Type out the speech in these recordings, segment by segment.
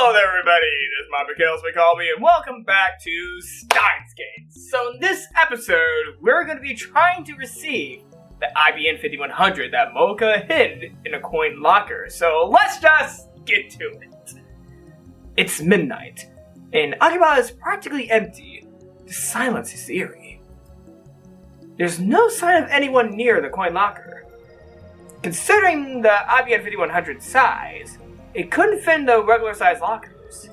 Hello there, everybody. This is my Mikhail, as we call me, and welcome back to Steins Games. So in this episode, we're going to be trying to receive the IBN 5100 that Moeka hid in a coin locker. So let's just get to it. It's midnight, and Okabe is practically empty. The silence is eerie. There's no sign of anyone near the coin locker. Considering the IBN 5100 size, it couldn't fit in the regular-sized lockers.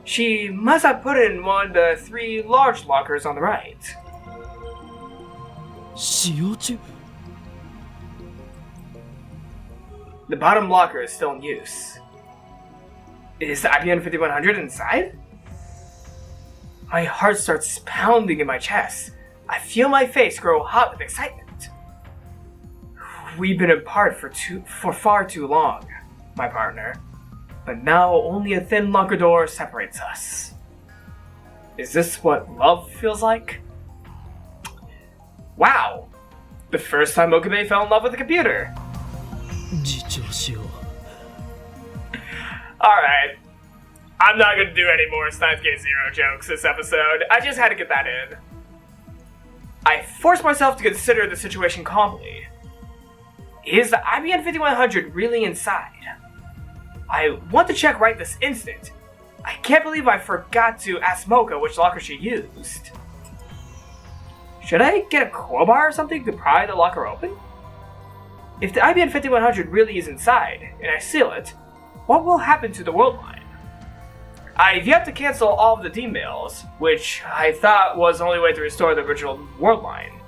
She must have put it in one of the 3 large lockers on the right. The bottom locker is still in use. Is the IBN 5100 inside? My heart starts pounding in my chest. I feel my face grow hot with excitement. We've been apart for far too long, my partner, but now only a thin locker door separates us. Is this what love feels like? Wow! The first time Okabe fell in love with a computer. Alright, I'm not gonna do any more Steins Gate Zero jokes this episode. I just had to get that in. I forced myself to consider the situation calmly. Is the IBN 5100 really inside? I want to check right this instant. I can't believe I forgot to ask Moeka which locker she used. Should I get a crowbar or something to pry the locker open? If the IBN 5100 really is inside, and I seal it, what will happen to the world line? I've yet to cancel all of the D-mails, which I thought was the only way to restore the original world line.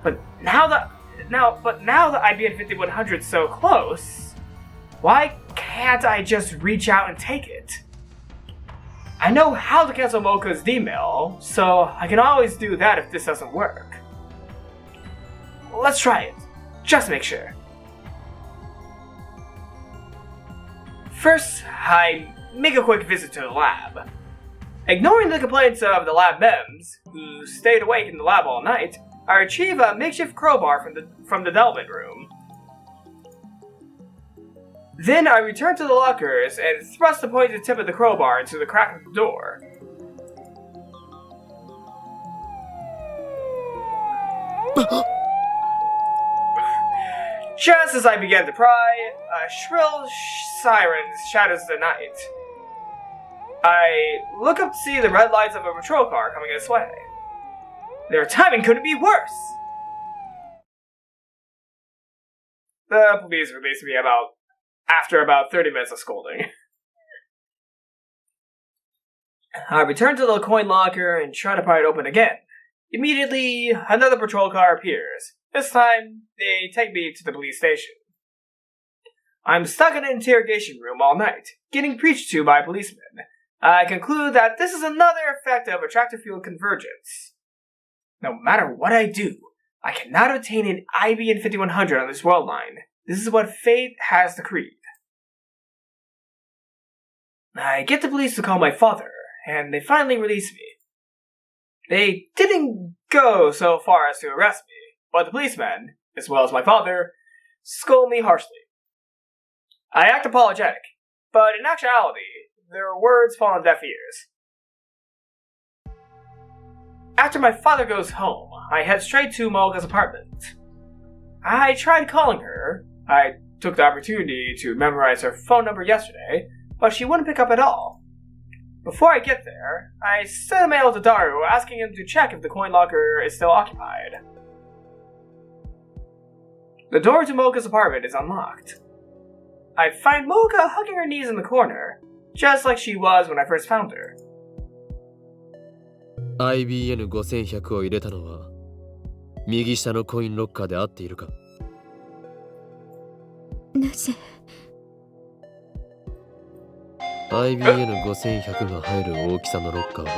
But now the IBN 5100 is so close, why can't I just reach out and take it? I know how to cancel Moeka's D-mail, so I can always do that if this doesn't work. Let's try it, just to make sure. First, I make a quick visit to the lab. Ignoring the complaints of the lab mems, who stayed awake in the lab all night, I retrieve a makeshift crowbar from the development room. Then I return to the lockers and thrust the pointed tip of the crowbar into the crack of the door. Just as I began to pry, a shrill siren shatters the night. I look up to see the red lights of a patrol car coming this way. Their timing couldn't be worse! The police released me after about 30 minutes of scolding. I return to the coin locker and try to pry it open again. Immediately, another patrol car appears. This time, they take me to the police station. I'm stuck in an interrogation room all night, getting preached to by policemen. I conclude that this is another effect of attractor field convergence. No matter what I do, I cannot obtain an IBN 5100 on this world line. This is what fate has decreed. I get the police to call my father, and they finally release me. They didn't go so far as to arrest me, but the policemen, as well as my father, scold me harshly. I act apologetic, but in actuality, their words fall on deaf ears. After my father goes home, I head straight to Moeka's apartment. I tried calling her. I took the opportunity to memorize her phone number yesterday, but she wouldn't pick up at all. Before I get there, I sent a mail to Daru asking him to check if the coin locker is still occupied. The door to Moeka's apartment is unlocked. I find Moeka hugging her knees in the corner, just like she was when I first found her. IBN 5100を入れたのは右下のコインロッカーで合っているか？なぜ IBN 5100が入る大きさのロッカーは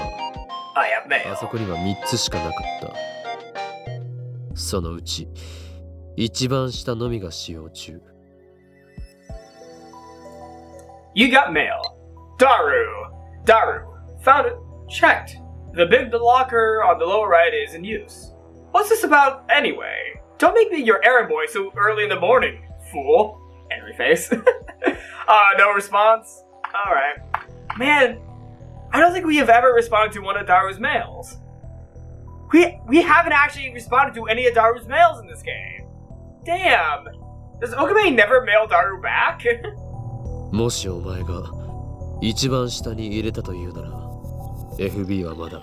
あそこには3つしかなかった。そのうち一番下のみが使用中。You got mail. Daru. Found it. Checked. The big locker on the lower right is in use. What's this about anyway? Don't make me your errand boy so early in the morning, fool. Angry face. No response? Alright. Man, I don't think we have ever responded to one of Daru's mails. We haven't actually responded to any of Daru's mails in this game. Damn! Does Okabe never mail Daru back? もしお前が一番下に入れたというなら FB はまだ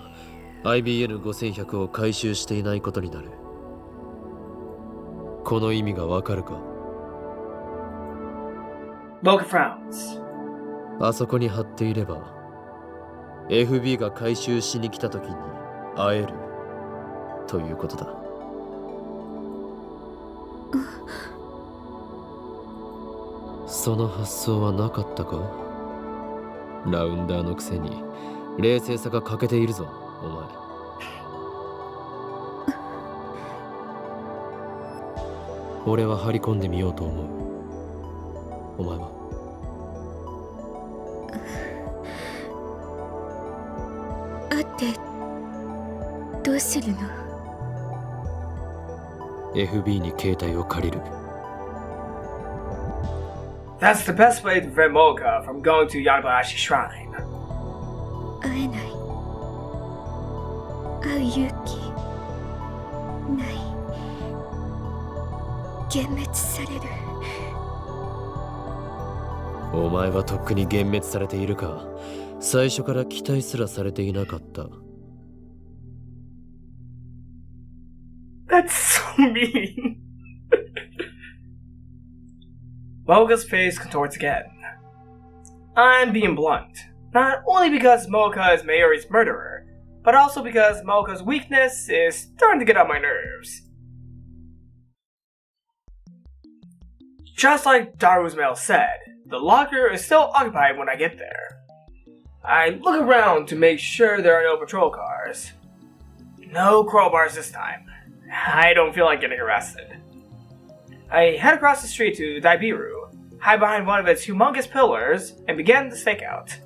IBN5100 を回収していないことになる。この意味がわかるか？ Moeka frowns. あそこに貼っていれば FB が回収しに来た時に会えるということだ。その発想はなかったか？ラウンダーのくせに冷静さが欠けているぞ、お前。俺は張り込んでみようと思う。お前は？会ってどうするの？ FB に携帯を借りる。That's the best way to prevent Moeka from going to Yanabayashi Shrine. 会えない。会う勇気ない。幻滅される。お前はとっくに幻滅されているか？最初から期待すらされていなかった。That's so mean. Moeka's face contorts again. I'm being blunt, not only because Moeka is Mayuri's murderer, but also because Moeka's weakness is starting to get on my nerves. Just like Daru's mail said, the locker is still occupied when I get there. I look around to make sure there are no patrol cars. No crowbars this time. I don't feel like getting arrested. I head across the street to Daibiru, hide behind one of its humongous pillars, and begin the stakeout.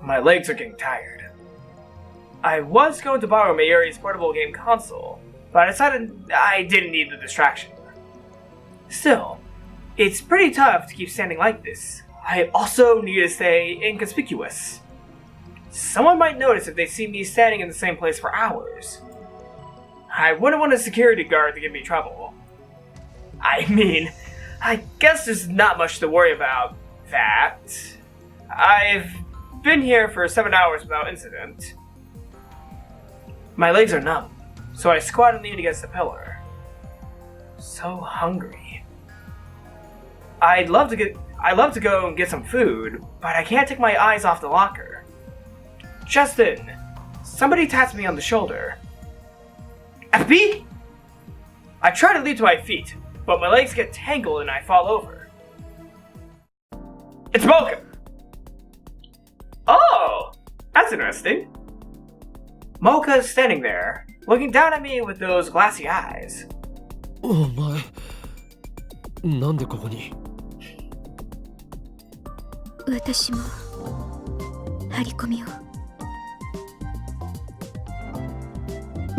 My legs are getting tired. I was going to borrow Mayuri's portable game console, but I decided I didn't need the distraction. Still, it's pretty tough to keep standing like this. I also need to stay inconspicuous. Someone might notice if they see me standing in the same place for hours. I wouldn't want a security guard to give me trouble. I mean, I guess there's not much to worry about that. I've been here for 7 hours without incident. My legs are numb, so I squat and lean against the pillar. So hungry. I'd love to go and get some food, but I can't take my eyes off the locker. Just then, somebody taps me on the shoulder. FB? I try to leap to my feet, but my legs get tangled and I fall over. It's Moeka! Oh, that's interesting. Moeka is standing there, looking down at me with those glassy eyes. お前、なんでここに？私も張り込みを。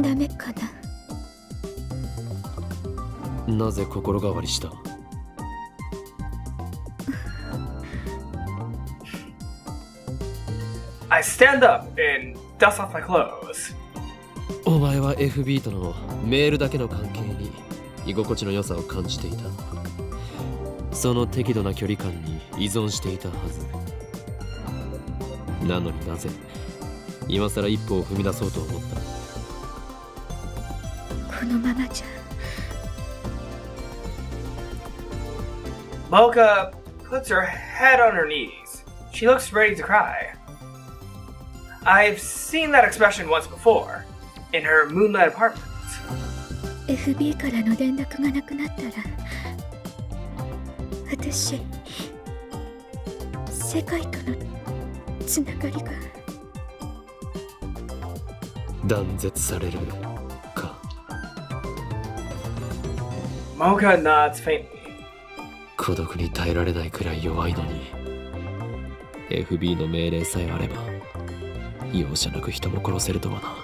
ダメかな？なぜ心変わりした？ I stand up and dust off my clothes. お前は FB とのメールだけの関係に居心地の良さを感じていた。その適度な距離感に依存していたはず。なのになぜ今さら一歩を踏み出そうと思った？このままじゃ。Moeka puts her head on her knees. She looks ready to cry. I've seen that expression once before, in her moonlit apartment. FB からの連絡がなくなったら、私、世界とのつながりが断絶されるか。Moeka nods faintly. 孤独に耐えられないくらい弱いのに FB の命令さえあれば容赦なく人も殺せるとはな。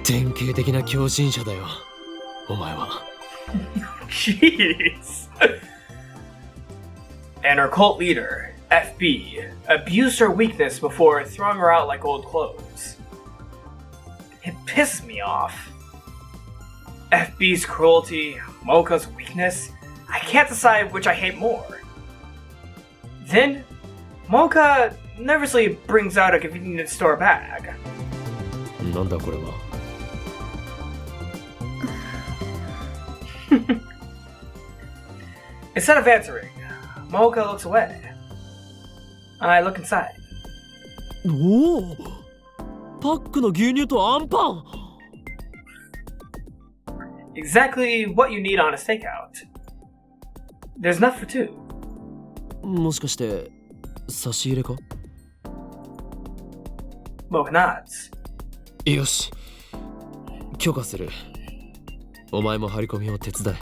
典型的な狂信者だよ、お前は。Jeez. And her cult leader, FB, abused her weakness before throwing her out like old clothes. It pisses me off. FB's cruelty, Moeka's weakness, I can't decide which I hate more. Then, Moeka nervously brings out a convenience store bag. なんだこれは Instead of answering, Moeka looks away. I look inside. おおパックの牛乳とアンパン Exactly what you need on a stakeout. There's enough for two. もしかして差し入れか Moeka nods. よし許可するお前も張り込みを手伝え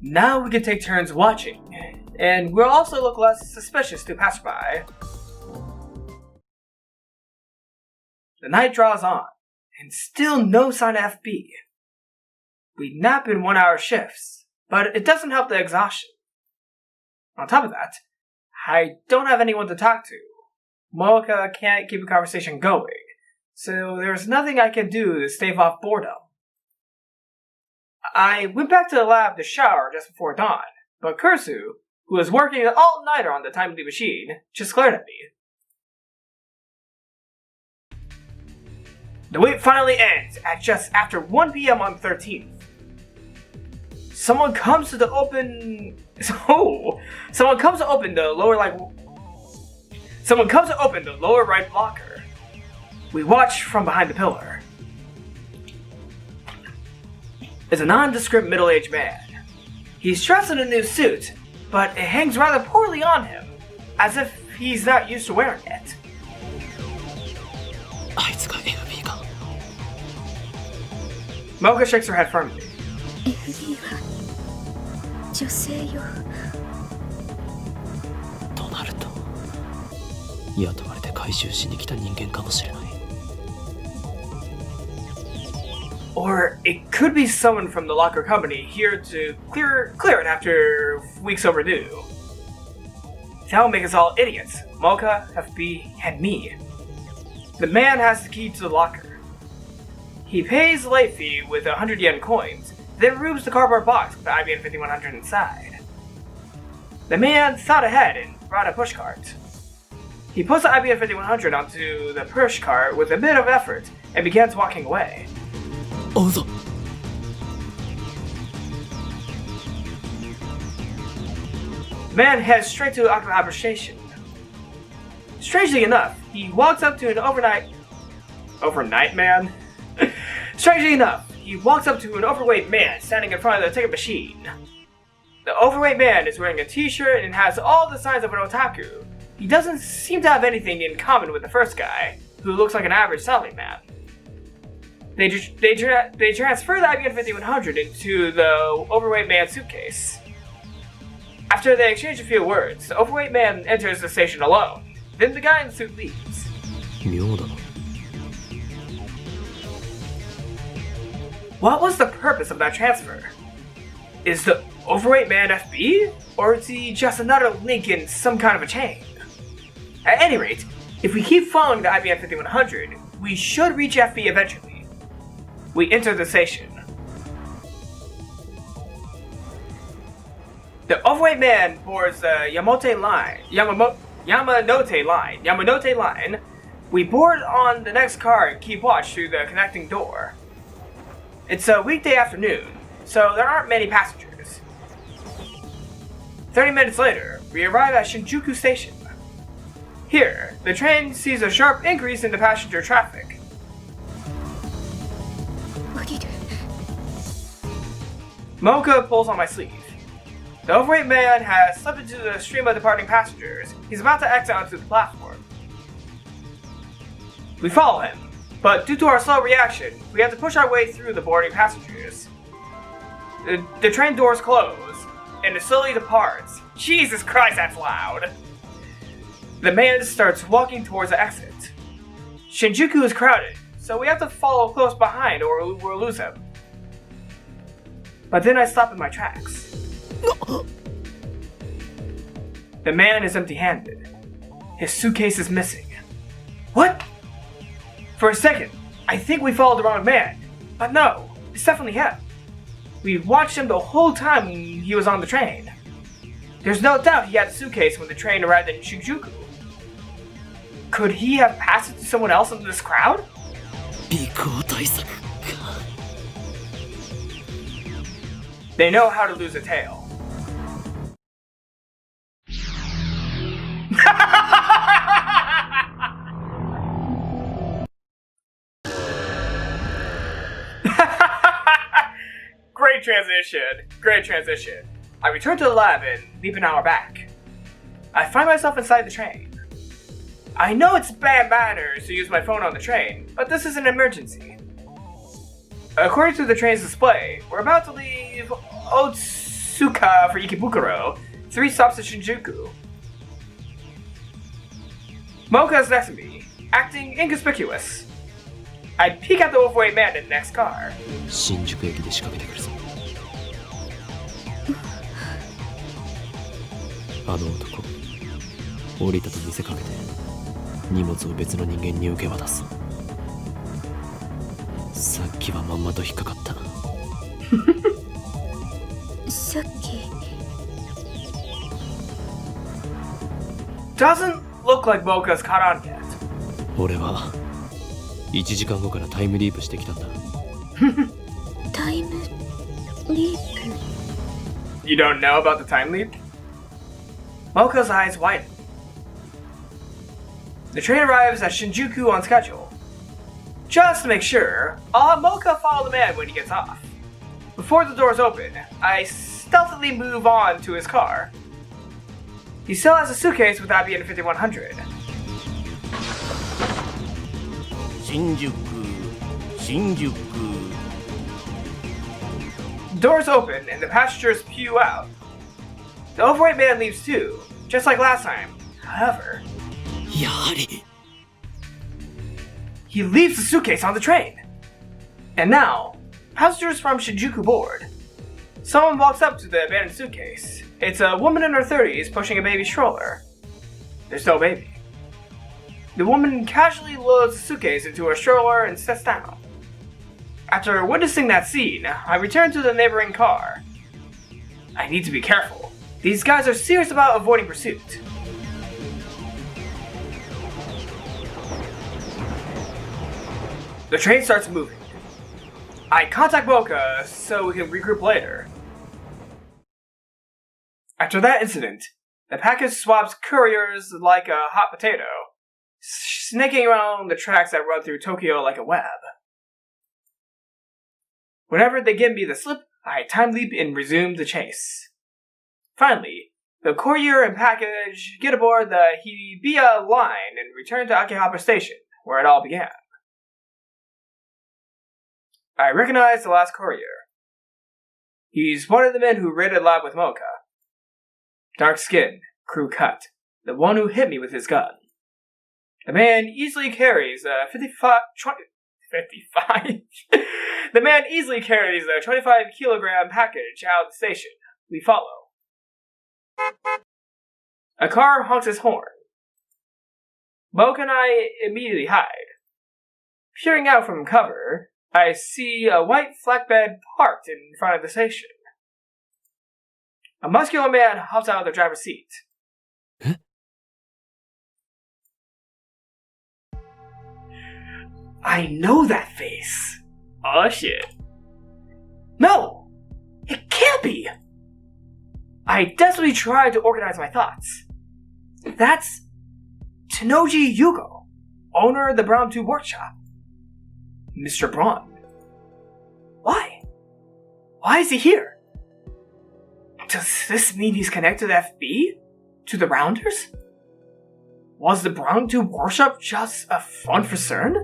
Now we can take turns watching, and we'll also look less suspicious to passerby. The night draws on, and still no sign of FB. We nap in 1 hour shifts, but it doesn't help the exhaustion. On top of that, I don't have anyone to talk to. Moeka can't keep a conversation going, so there's nothing I can do to stave off boredom. I went back to the lab to shower just before dawn, but Kursu, who was working an all-nighter on the timely machine, just glared at me. The wait finally ends at just after 1 p.m. on the 13th. Someone comes to open the lower right locker. We watch from behind the pillar. It's a nondescript middle-aged man. He's dressed in a new suit, but it hangs rather poorly on him, as if he's not used to wearing it. あいつが FB か Moeka shakes her head firmly. FD は女性よ。となると雇われて回収しに来た人間かもしれない Or it could be someone from the locker company here to clear it after weeks overdue. That would make us all idiots. Moeka, FB, and me. The man has the key to the locker. He pays the late fee with 100 yen coins, then removes the cardboard box with the IBN 5100 inside. The man thought ahead and brought a pushcart. He puts the IBN 5100 onto the pushcart with a bit of effort and begins walking away. 追うぞ The man heads straight to Okabe station. Strangely enough, he walks up to an overnight man? Strangely enough, he walks up to an overweight man standing in front of the ticket machine. The overweight man is wearing a t-shirt and has all the signs of an otaku. He doesn't seem to have anything in common with the first guy, who looks like an average salaryman. They transfer the IBN 5100 into the overweight man's suitcase. After they exchange a few words, the overweight man enters the station alone. Then the guy in the suit leaves. 妙だな What was the purpose of that transfer? Is the overweight man FB? Or is he just another link in some kind of a chain? At any rate, if we keep following the IBN 5100, we should reach FB eventually. We enter the station. The overweight man boards the Yamanote line. We board on the next car and keep watch through the connecting door. It's a weekday afternoon, so there aren't many passengers. 30 minutes later, we arrive at Shinjuku Station. Here, the train sees a sharp increase in the passenger traffic. 降りる。 Moeka pulls on my sleeve. The overweight man has slipped into the stream of departing passengers. He's about to exit onto the platform. We follow him, but due to our slow reaction, we have to push our way through the boarding passengers. The train doors close, and it slowly departs. Jesus Christ, that's loud! The man starts walking towards the exit. Shinjuku is crowded, so we have to follow close behind or we'll lose him. But then I stop in my tracks. The man is empty-handed. His suitcase is missing. What? For a second, I think we followed the wrong man. But no, it's definitely him. We watched him the whole time he was on the train. There's no doubt he had the suitcase when the train arrived in Shinjuku. Could he have passed it to someone else in this crowd? They know how to lose a tail. Great transition. I return to the lab and leap an hour back. I find myself inside the train. I know it's bad manners to use my phone on the train, but this is an emergency. According to the train's display, we're about to leave Otsuka for Ikebukuro, 3 stops to Shinjuku. Moeka is next to me, acting inconspicuous. I peek at the overweight man in the next car. 新宿駅で仕掛けてくるぞ。あの男、降りたと見せかけて荷物を別の人間に受け渡す。さっきはまんまと引っかかった。さっき Doesn't look like Moeka's caught on yet. 俺は1時間後からタイムリープしてきたんだ。タイムリープ You don't know about the time leap? Moeka's eyes widen. The train arrives at Shinjuku on schedule. Just to make sure, I'll have Moeka follow the man when he gets off. Before the doors open, I stealthily move on to his car. He still has a suitcase with IBN 5100. Shinjuku. Doors open and the passengers spew out. The overweight man leaves too, just like last time. However, やはり he leaves the suitcase on the train. And now, passengers from Shinjuku board. Someone walks up to the abandoned suitcase. It's a woman in her 30s pushing a baby stroller. There's no baby. The woman casually loads the suitcase into her stroller and sits down. After witnessing that scene, I return to the neighboring car. I need to be careful. These guys are serious about avoiding pursuit. The train starts moving. I contact Moeka so we can regroup later. After that incident, the package swaps couriers like a hot potato, snaking around the tracks that run through Tokyo like a web. Whenever they give me the slip, I time leap and resume the chase. Finally, the courier and package get aboard the Hibiya line and return to Akihabara Station, where it all began. I recognize the last courier. He's one of the men who raided lab with Moeka. Dark skin, crew cut, the one who hit me with his gun. The man easily carries a 55. The man easily carries a 25-kilogram package out of the station. We follow. A car honks its horn. Moeka and I immediately hide. Peering out from cover, I see a white flatbed parked in front of the station. A muscular man hops out of the driver's seat. Huh? I know that face. Oh shit. No! It can't be! I desperately tried to organize my thoughts. That's Tenoji Yugo, owner of the Brown Tube Workshop. Mr. Braun. Why? Why is he here? Does this mean he's connected to the FB? To the Rounders? Was the Brown Tube Workshop just a front for CERN?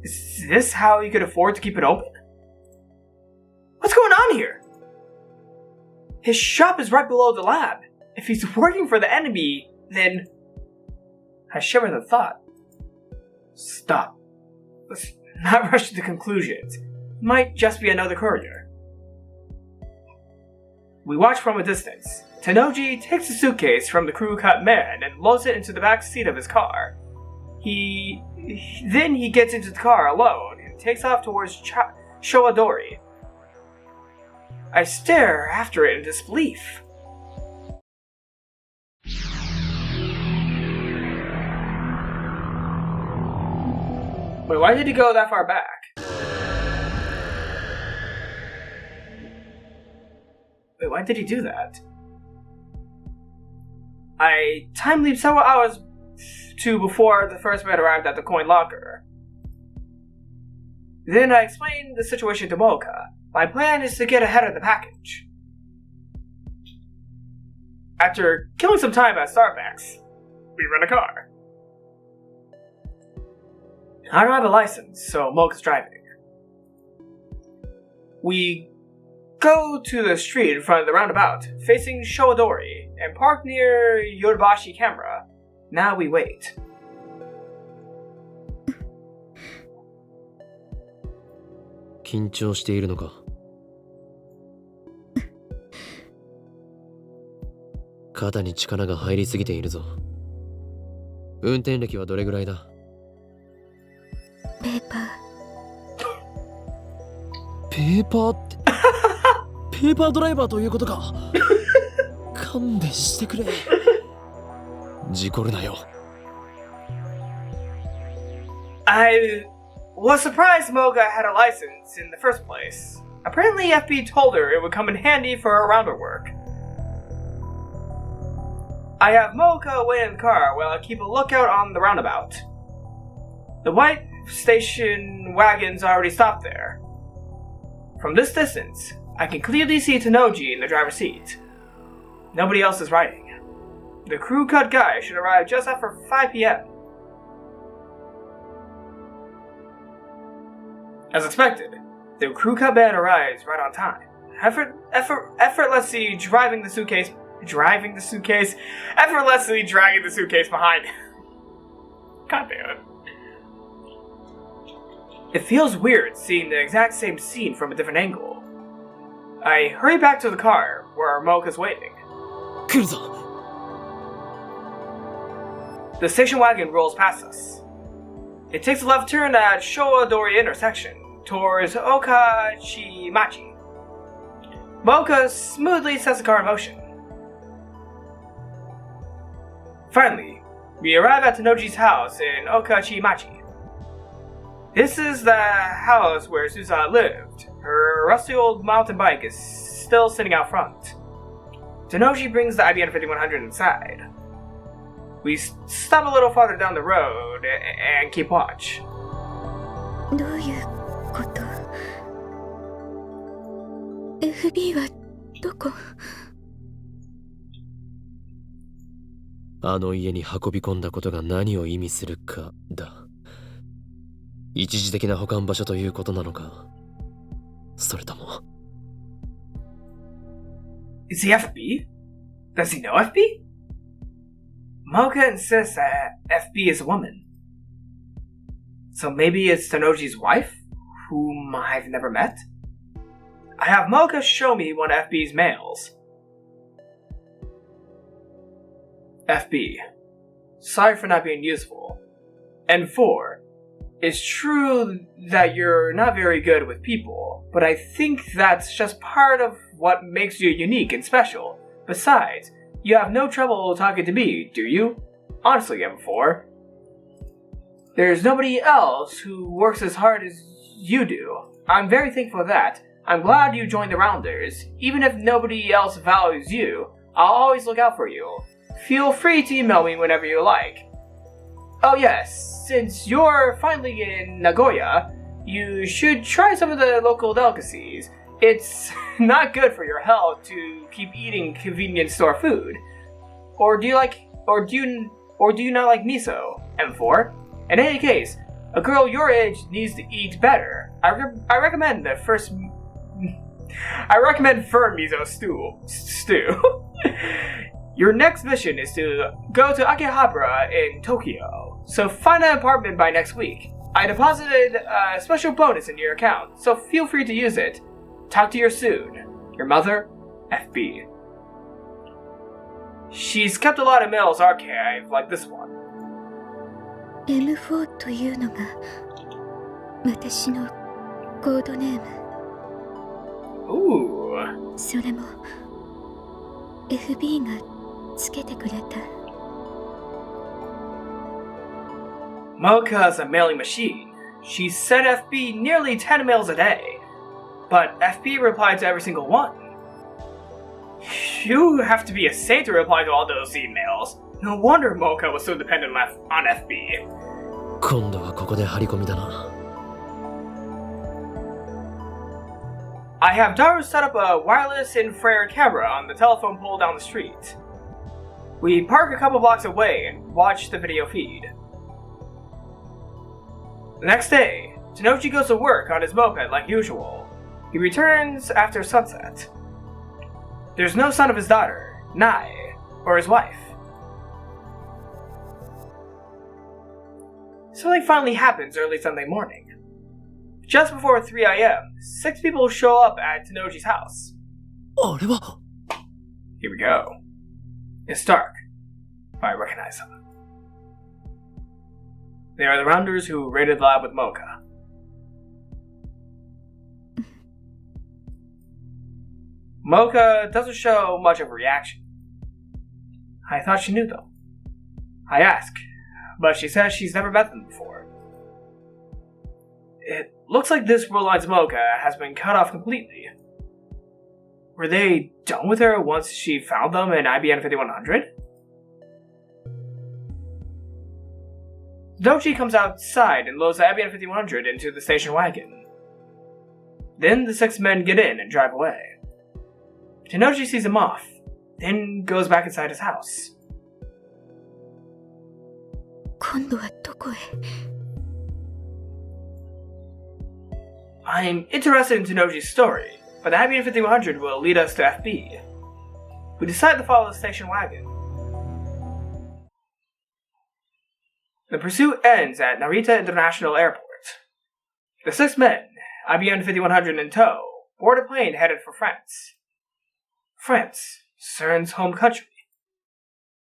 Is this how he could afford to keep it open? What's going on here? His shop is right below the lab. If he's working for the enemy, then... I shivered the thought. Stop. not rush to conclusions. Might just be another courier. We watch from a distance. Tenoji takes a suitcase from the crew-cut man and loads it into the back seat of his car. Then he gets into the car alone and takes off towards Showadori. I stare after it in disbelief. Wait, why did he go that far back? Wait, why did he do that? I time leap several hours to before the first man arrived at the coin locker. Then I explained the situation to Moeka. My plan is to get ahead of the package. After killing some time at Starbucks, we rent a car. I don't have a license, so Moeka's driving. We go to the street in front of the roundabout, facing Showadori, and park near Yodobashi Camera. Now we wait. ¿緊張しているのか? 肩に力が入りすぎているぞ。運転歴はどれぐらいだ? ペーパー。ペーパーって。ペーパードライバーということか。勘弁してくれ。事故るなよ。I was surprised Moeka had a license in the first place. Apparently FB told her it would come in handy for her rounder work. I have Moeka wait in the car while I keep a lookout on the roundabout. The white station wagon's already stopped there. From this distance, I can clearly see Tenoji in the driver's seat. Nobody else is riding. The crew cut guy should arrive just after 5 p.m. As expected, the crew cut man arrives right on time. Effortlessly driving the suitcase, effortlessly dragging the suitcase behind him. God damn it. It feels weird seeing the exact same scene from a different angle. I hurry back to the car, where Moeka's waiting. 来るぞ! The station wagon rolls past us. It takes a left turn at Showadori intersection, towards Okachimachi. Moeka smoothly sets the car in motion. Finally, we arrive at Tenoji's house in Okachimachi. This is the house where Susa lived. Her rusty old mountain bike is still sitting out front. Tenoji brings the IBN 5100 inside. We stop a little farther down the road and keep watch. どういうこと? FB はどこ? あの家に運び込んだことが何を意味するかだ。一時的な保管場所ということなのか、それとも。Is he FB? Does he know FB? Moeka insists that FB is a woman. So maybe it's Tenoji's wife, whom I've never met? I have Moeka show me one of FB's mails. FB. Sorry for not being useful. And 4. It's true that you're not very good with people, but I think that's just part of what makes you unique and special. Besides, you have no trouble talking to me, do you? Honestly, M4. There's nobody else who works as hard as you do. I'm very thankful for that. I'm glad you joined the Rounders. Even if nobody else values you, I'll always look out for you. Feel free to email me whenever you like. Oh yes, since you're finally in Nagoya, you should try some of the local delicacies. It's not good for your health to keep eating convenience store food. Or do you not like miso, M4? In any case, a girl your age needs to eat better. I recommend firm miso stew. Your next mission is to go to Akihabara in Tokyo, so find an apartment by next week. I deposited a special bonus into your account, so feel free to use it. Talk to you soon. Your mother, FB. She's kept a lot of mail's archive, like this one. M4 というのが私のコードネーム。Ooh. それも FB がつけてくれた。Moeka is a mailing machine. She sent FB nearly 10 mails a day, but FB replied to every single one. You have to be a saint to reply to all those emails. No wonder Moeka was so dependent on FB. 今度はここで張り込みだな。I have Daru set up a wireless infrared camera on the telephone pole down the street. We park a couple blocks away and watch the video feed. The next day, Tanochi goes to work on his moped like usual. He returns after sunset. There's no sign of his daughter, Nai, or his wife. Something finally happens early Sunday morning. Just before 3 a.m., 6 people show up at Tanochi's house. あれは Here we go. It's dark. I recognize them. They are the rounders who raided the lab with Moeka. Moeka doesn't show much of a reaction. I thought she knew though. I ask, but she says she's never met them before. It looks like this World Line's Moeka has been cut off completely. Were they done with her once she found them in IBN 5100? Dochi comes outside and loads the IBN 5100 into the station wagon. Then the 6 men get in and drive away. Tanochi sees him off, then goes back inside his house. 今度はどこへ？ I'm interested in Tanochi's story, but the IBN 5100 will lead us to FB. We decide to follow the station wagon. The pursuit ends at Narita International Airport. The 6 men, IBN 5100 in tow, board a plane headed for France. France, SERN's home country.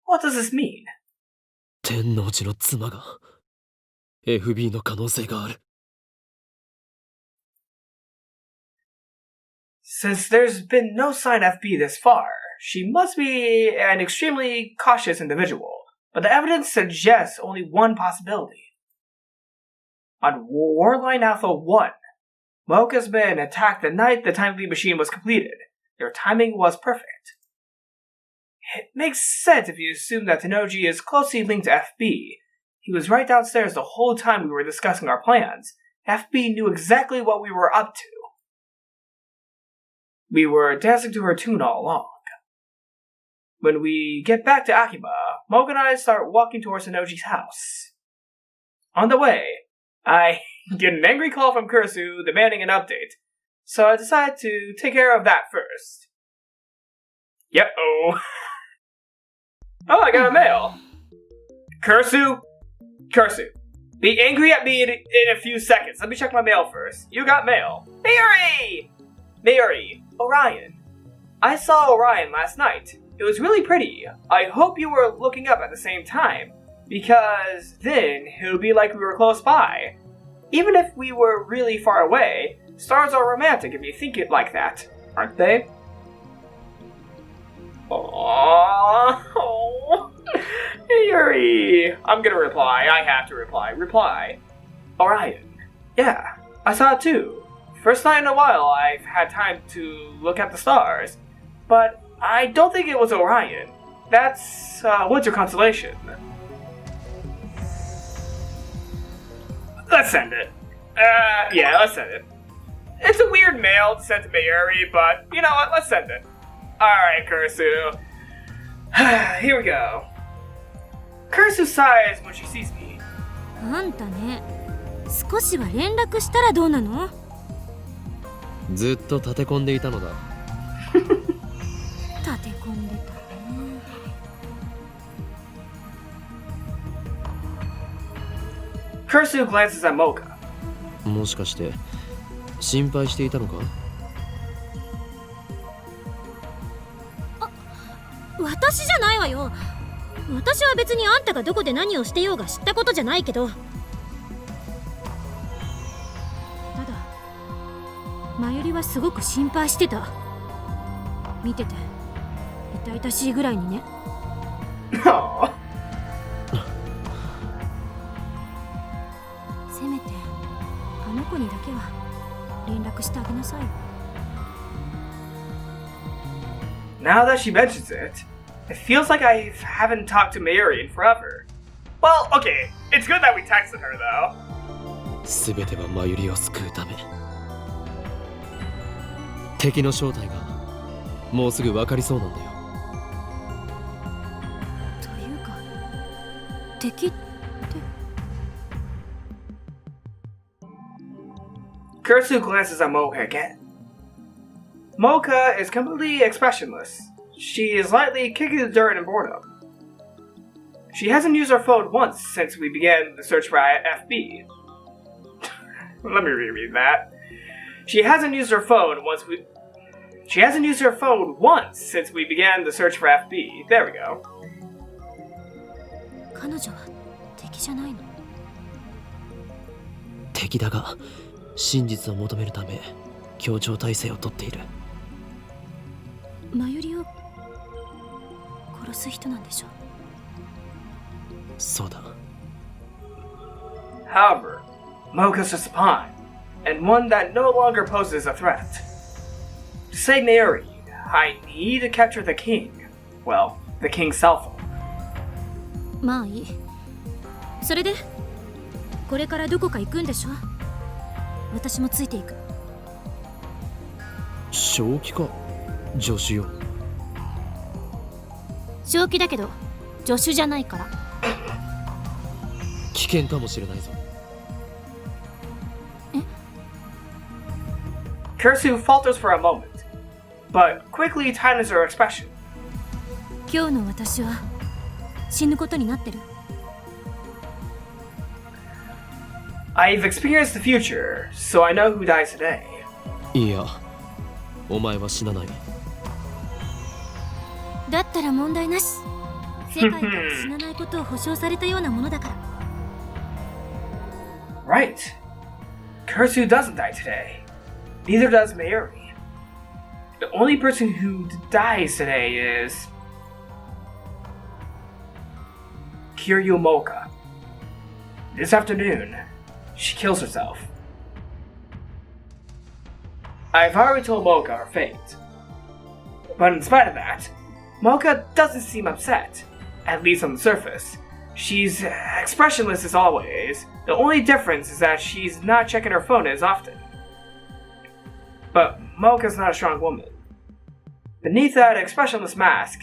What does this mean? 天王寺の妻が FB の可能性がある。Since there's been no sign of FB this far, she must be an extremely cautious individual, but the evidence suggests only one possibility. On Warline Alpha 1, Moeka's been attacked the night the time leap machine was completed. Their timing was perfect. It makes sense if you assume that Tanochi is closely linked to FB. He was right downstairs the whole time we were discussing our plans. FB knew exactly what we were up to. We were dancing to her tune all along. When we get back to Akiba, Moeka and I start walking towards Tanochi's house. On the way, I get an angry call from Kursu demanding an update, so I decide to take care of that first. Yep-oh. Oh, I got a mail. Kursu, be angry at me in a few seconds. Let me check my mail first. You got mail. Mary, Orion. I saw Orion last night. It was really pretty. I hope you were looking up at the same time, because then it would be like we were close by. Even if we were really far away, stars are romantic if you think it like that, aren't they? Aww. Yuri. I'm gonna reply. I have to reply. Orion. Yeah, I saw it too. First night in a while I've had time to look at the stars. But I don't think it was Orion. That's Winter Constellation. Let's send it. Yeah, let's send it. It's a weird mail to send to Mayuri, but you know what? Let's send it. Alright, Kursu. Here we go. Kursu sighs when she sees me. あんたね、少しは連絡したらどうなの？ずっと立て込んでいたのだ。立て込んでたね。Kursu glances at Moeka. もしかして心配していたのか？私じゃないわよ。私は別にあんたがどこで何をしてようが知ったことじゃないけど、ただマユリはすごく心配してた。見てて痛々しいぐらいにね。せめてあの子にだけは連絡してあげなさいよ。 Now that she mentions it, it feels like I haven't talked to Mayuri in forever. Well, okay, it's good that we texted her though. すべてはマユリを救うため。敵の正体がもうすぐ分かりそうなんだよ。というか、敵って。 Kursu glances at Moeka again. Moeka is completely expressionless. She is lightly kicking the dirt in boredom. She hasn't used her phone once since we began the search for FB. Let me reread that. She hasn't used her phone once since we began the search for FB. There we go. 彼女は敵じゃないの？敵だが真実を求めるため協調体制をとっている。マユリを殺す人なんでしょ？そうだ。 However, Moeka's just a pawn, and one that no longer poses a threat. To save Mayuri, I need to capture the king. Well, the king's cell phone. まあいい。それでこれからどこか行くんでしょ？私もついていく。正気か助手よ。正気だけど助手じゃないから。危険かもしれないぞ。え？ Kursu falters for a moment, but quickly tightens her expression. 今日の私は死ぬことになってる。 I've experienced the future, so I know who dies today. いや、お前は死なない。だったら問題なし。世界から死なないことを保証されたようなものだから。Right. Kursu doesn't die today. Neither does Mayuri. The only person who dies today is Kiryu Moeka. This afternoon, she kills herself. I've already told Moeka her fate. But in spite of that, Moeka doesn't seem upset, at least on the surface. She's expressionless as always. The only difference is that she's not checking her phone as often. But Moeka's not a strong woman. Beneath that expressionless mask,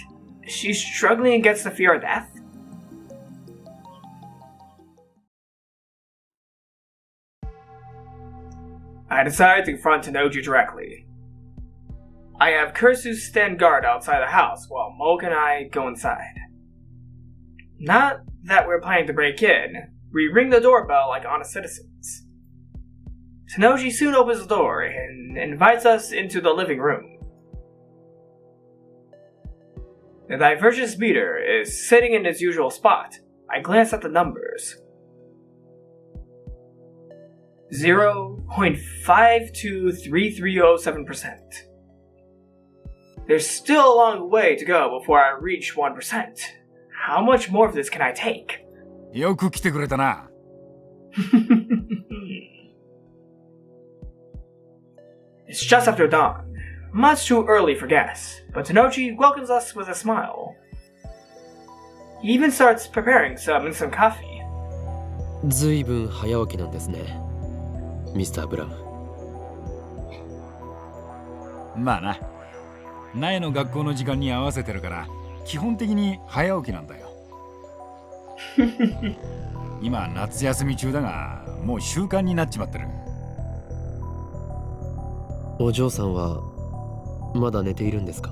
she's struggling against the fear of death. I decided to confront Tanoji directly. I have Kursu stand guard outside the house while Moeka and I go inside. Not that we're planning to break in, we ring the doorbell like honest citizens. Tanoji soon opens the door and invites us into the living room. The divergence meter is sitting in its usual spot. I glance at the numbers. 0.523307%. There's still a long way to go before I reach 1%. How much more of this can I take? よく来てくれたな。It's just after dawn. Much too early for guests, but Tanoji welcomes us with a smile. He even starts preparing some instant coffee. ずいぶん早起きなんですね、ミスター・ブラウン。まあな。苗の学校の時間に合わせてるから、基本的に早起きなんだよ。今夏休み中だが、もう習慣になっちまってる。お嬢さんはまだ寝ているんですか？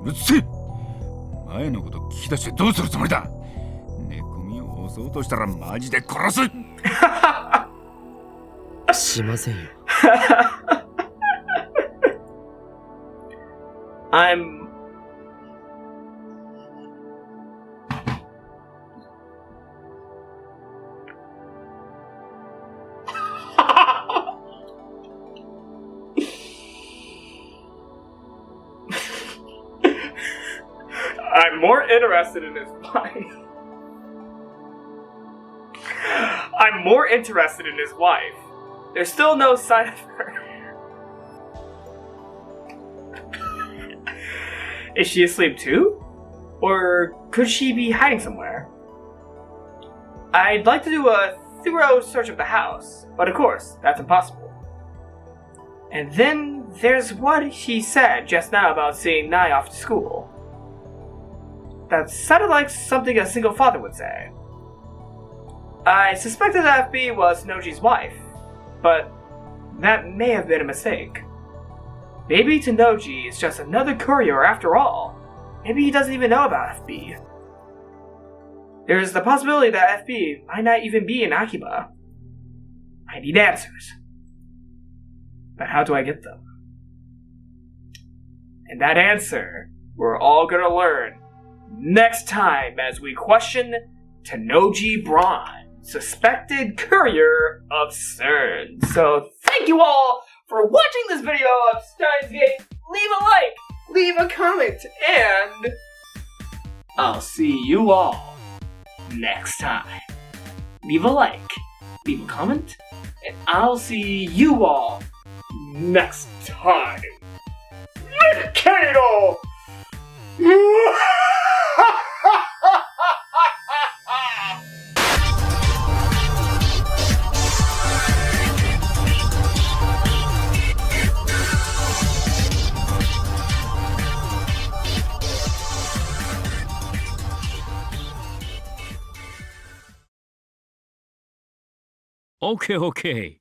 うっせえ！前のこと聞き出してどうするつもりだ。寝込みをそうとしたらマジで殺す。しませんよ。I'm more interested in his wife. I'm more interested in his wife. There's still no sign of her. Is she asleep too? Or could she be hiding somewhere? I'd like to do a thorough search of the house, but of course, that's impossible. And then there's what he said just now about seeing Nai off to school. That sounded like something a single father would say. I suspected that FB was Noji's wife, but that may have been a mistake. Maybe Tanoji is just another courier after all. Maybe he doesn't even know about FB. There's the possibility that FB might not even be in Akiba. I need answers. But how do I get them? And that answer, we're all gonna learn next time as we question Tanoji Braun, suspected courier of SERN. So thank you all for watching this video of Steins Gate. Leave a like, leave a comment, and I'll see you all next time. Leave a like, leave a comment, and I'll see you all next time. Mikado! OK OK。